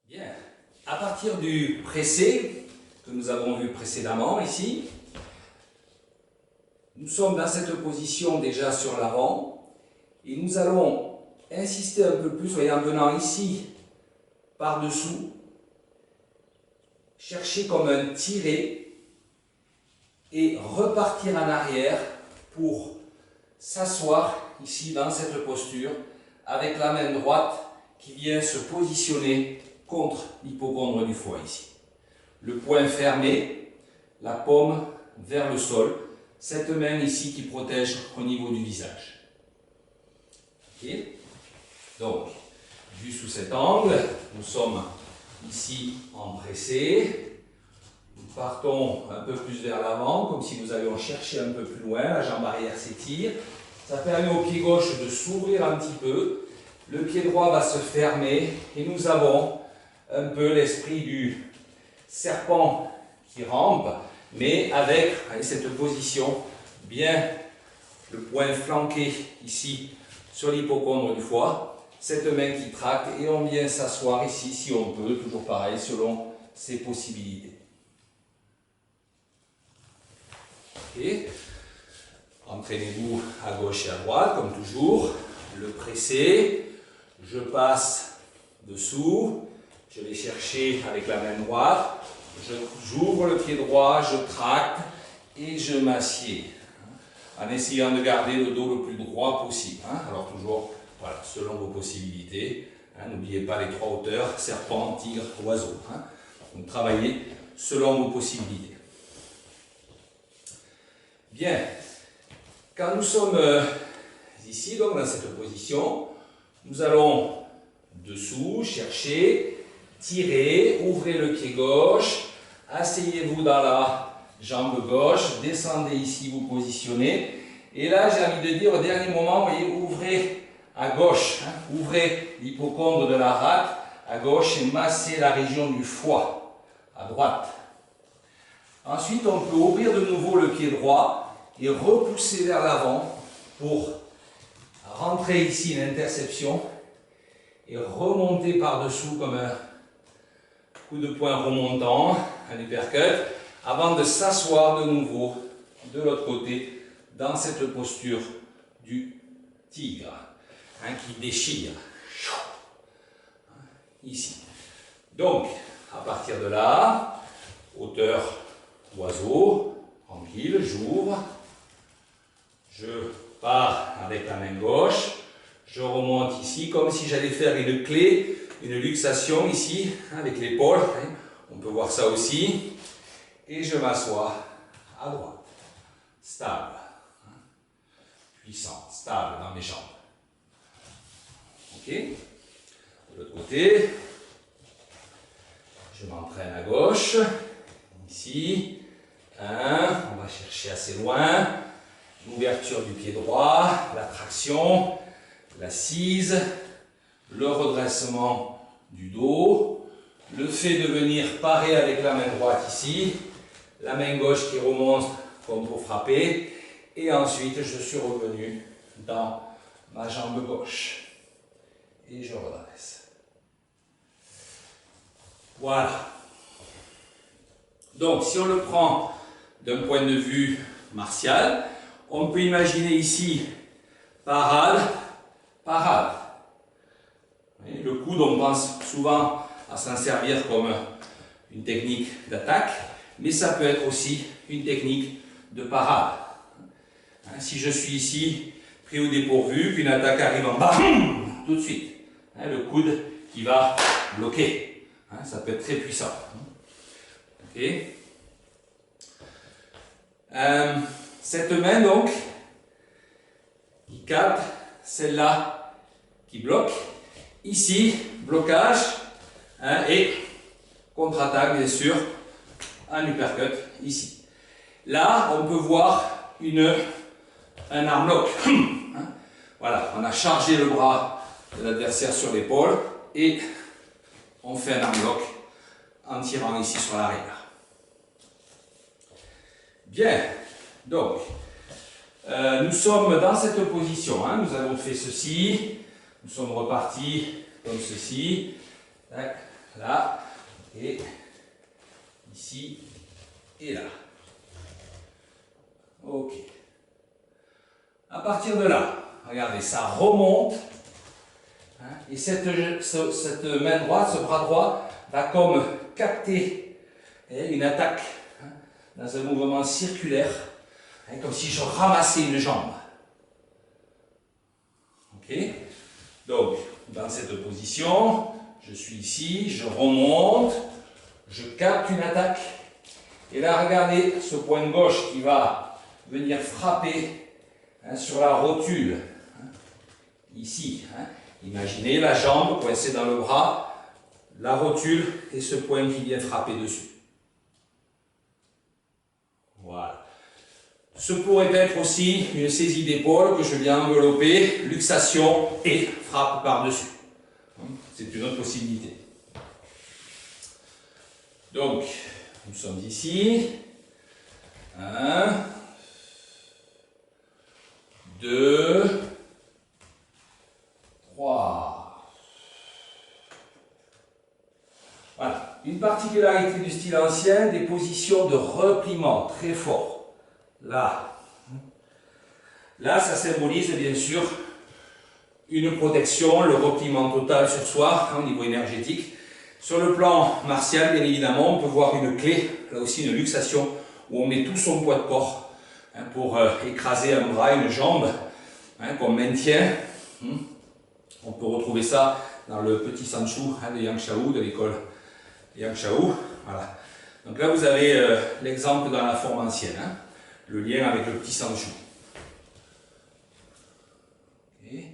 Bien, à partir du pressé que nous avons vu précédemment ici, nous sommes dans cette position déjà sur l'avant et nous allons insister un peu plus en venant ici par-dessous, chercher comme un tiré et repartir en arrière pour s'asseoir ici dans cette posture avec la main droite qui vient se positionner contre l'hypocondre du foie ici. Le poing fermé, la paume vers le sol, cette main ici qui protège au niveau du visage. Okay. Donc, vu sous cet angle, nous sommes ici en pressé. Nous partons un peu plus vers l'avant, comme si nous allions chercher un peu plus loin. La jambe arrière s'étire. Ça permet au pied gauche de s'ouvrir un petit peu. Le pied droit va se fermer et nous avons un peu l'esprit du serpent qui rampe, mais avec cette position bien le poing flanqué ici sur l'hypocondre du foie, cette main qui tracte et on vient s'asseoir ici si on peut, toujours pareil selon ses possibilités. Okay. Entraînez-vous à gauche et à droite comme toujours, le pressé, je passe dessous, je vais chercher avec la main droite, j'ouvre le pied droit, je tracte et je m'assieds. En essayant de garder le dos le plus droit possible. Alors toujours, voilà, selon vos possibilités. N'oubliez pas les trois hauteurs, serpent, tigre, oiseau. Donc travaillez selon vos possibilités. Bien, quand nous sommes ici, donc dans cette position, nous allons dessous, chercher, tirer, ouvrez le pied gauche, asseyez-vous dans la jambe gauche, descendez ici, vous positionnez. Et là, j'ai envie de dire, au dernier moment, vous voyez, ouvrez à gauche, ouvrez l'hypocondre de la rate à gauche et massez la région du foie à droite. Ensuite, on peut ouvrir de nouveau le pied droit et repousser vers l'avant pour rentrer ici une interception et remonter par-dessous comme un coup de poing remontant, un uppercut, avant de s'asseoir de nouveau de l'autre côté dans cette posture du tigre qui déchire. Ici. Donc, à partir de là, hauteur oiseau, tranquille, j'ouvre, je pars avec la main gauche, je remonte ici comme si j'allais faire une clé, une luxation ici, avec l'épaule, on peut voir ça aussi, et je m'assois à droite, stable, puissant, stable dans mes jambes. Ok. De l'autre côté, je m'entraîne à gauche, ici, on va chercher assez loin, l'ouverture du pied droit, la traction, l'assise, le redressement du dos, le fait de venir parer avec la main droite ici, la main gauche qui remonte comme pour frapper, et ensuite je suis revenu dans ma jambe gauche. Et je redresse. Voilà. Donc, si on le prend d'un point de vue martial, on peut imaginer ici parade, parade. Et le coude, on pense souvent à s'en servir comme une technique d'attaque, mais ça peut être aussi une technique de parade. Si je suis ici, pris au dépourvu, qu'une attaque arrive en bas, tout de suite. Le coude qui va bloquer. Ça peut être très puissant. Okay. Cette main donc, qui capte, celle-là qui bloque. Ici, blocage et contre-attaque bien sûr, un uppercut ici. Là, on peut voir un arm lock. Voilà, on a chargé le bras de l'adversaire sur l'épaule et on fait un arm lock en tirant ici sur l'arrière. Bien, donc nous sommes dans cette position, nous avons fait ceci, nous sommes repartis comme ceci, là, et ici, et là. Ok. À partir de là, regardez, ça remonte. Hein, et cette main droite, ce bras droit, va comme capter une attaque hein, dans un mouvement circulaire, hein, comme si je ramassais une jambe. Ok. Donc, dans cette position, je suis ici, je remonte, je capte une attaque. Et là, regardez ce point gauche qui va venir frapper hein, sur la rotule. Hein, ici. Hein. Imaginez la jambe coincée dans le bras, la rotule et ce point qui vient frapper dessus. Voilà. Ce pourrait être aussi une saisie d'épaule que je viens envelopper, luxation et frappe par-dessus. C'est une autre possibilité. Donc, nous sommes ici. 1, 2, 3. Voilà. Une particularité du style ancien, des positions de repliement très fort. Là. Là, ça symbolise bien sûr une protection, le repliement total sur soi, hein, au niveau énergétique. Sur le plan martial, bien évidemment, on peut voir une clé, là aussi une luxation, où on met tout son poids de corps hein, pour écraser un bras, une jambe, hein, qu'on maintient. On peut retrouver ça dans le petit Sanchu hein, de Yang Shao, de l'école Yang Shao. Voilà. Donc là, vous avez l'exemple dans la forme ancienne, hein, le lien avec le petit Sanchu. Okay.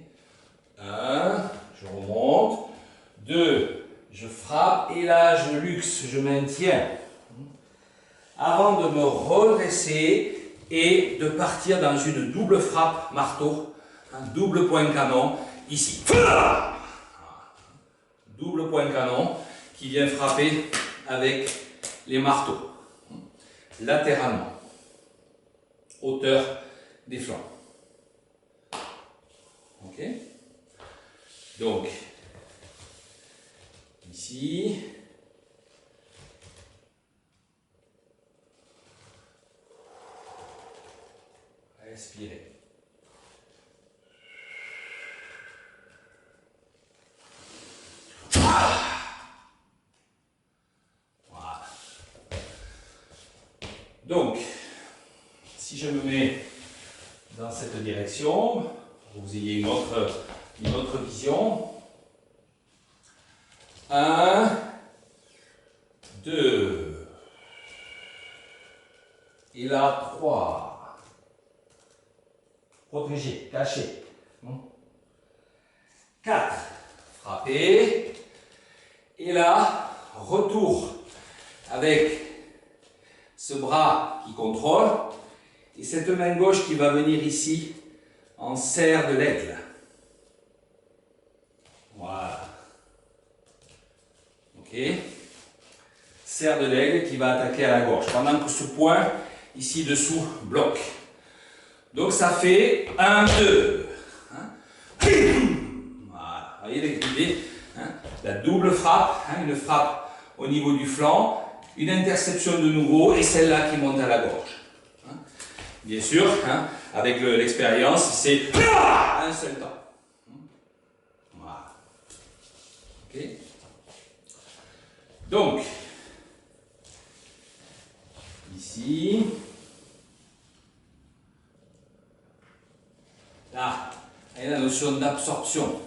1, je remonte. 2, je frappe et là je luxe, je maintiens. Avant de me redresser et de partir dans une double frappe marteau, un double point canon, ici. Double point canon qui vient frapper avec les marteaux, latéralement, hauteur des flancs. Ok? Donc, ici, respirez. Voilà. Donc, si je me mets dans cette direction, pour que vous ayez une autre vision. 1, 2, et là 3, protégé, caché. 4, frappé, et là, retour avec ce bras qui contrôle, et cette main gauche qui va venir ici en serre de l'aigle. Voilà. Ok. Serre de l'aigle qui va attaquer à la gorge, pendant que ce point ici dessous bloque. Donc ça fait 1, 2. Hein. Voilà. Vous voyez l'idée hein. La double frappe, hein, une frappe au niveau du flanc, une interception de nouveau et celle-là qui monte à la gorge. Hein. Bien sûr, hein, avec l'expérience, c'est un seul temps. Voilà. Ok. Donc, ici, là, il y a la notion d'absorption.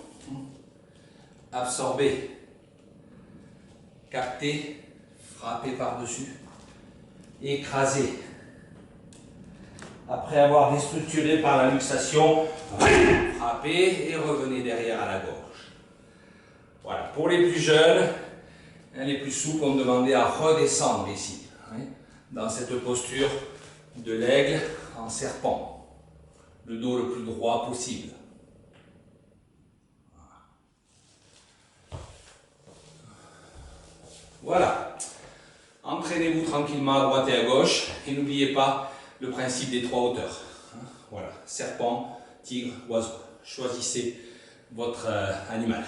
Absorber, capter, frapper par-dessus, écraser. Après avoir déstructuré par la luxation, frapper et revenez derrière à la gorge. Voilà, pour les plus jeunes, les plus souples ont demandé à redescendre ici, hein, dans cette posture de l'aigle en serpent, le dos le plus droit possible. Voilà, entraînez-vous tranquillement à droite et à gauche et n'oubliez pas le principe des 3 hauteurs. Voilà, serpent, tigre, oiseau. Choisissez votre animal.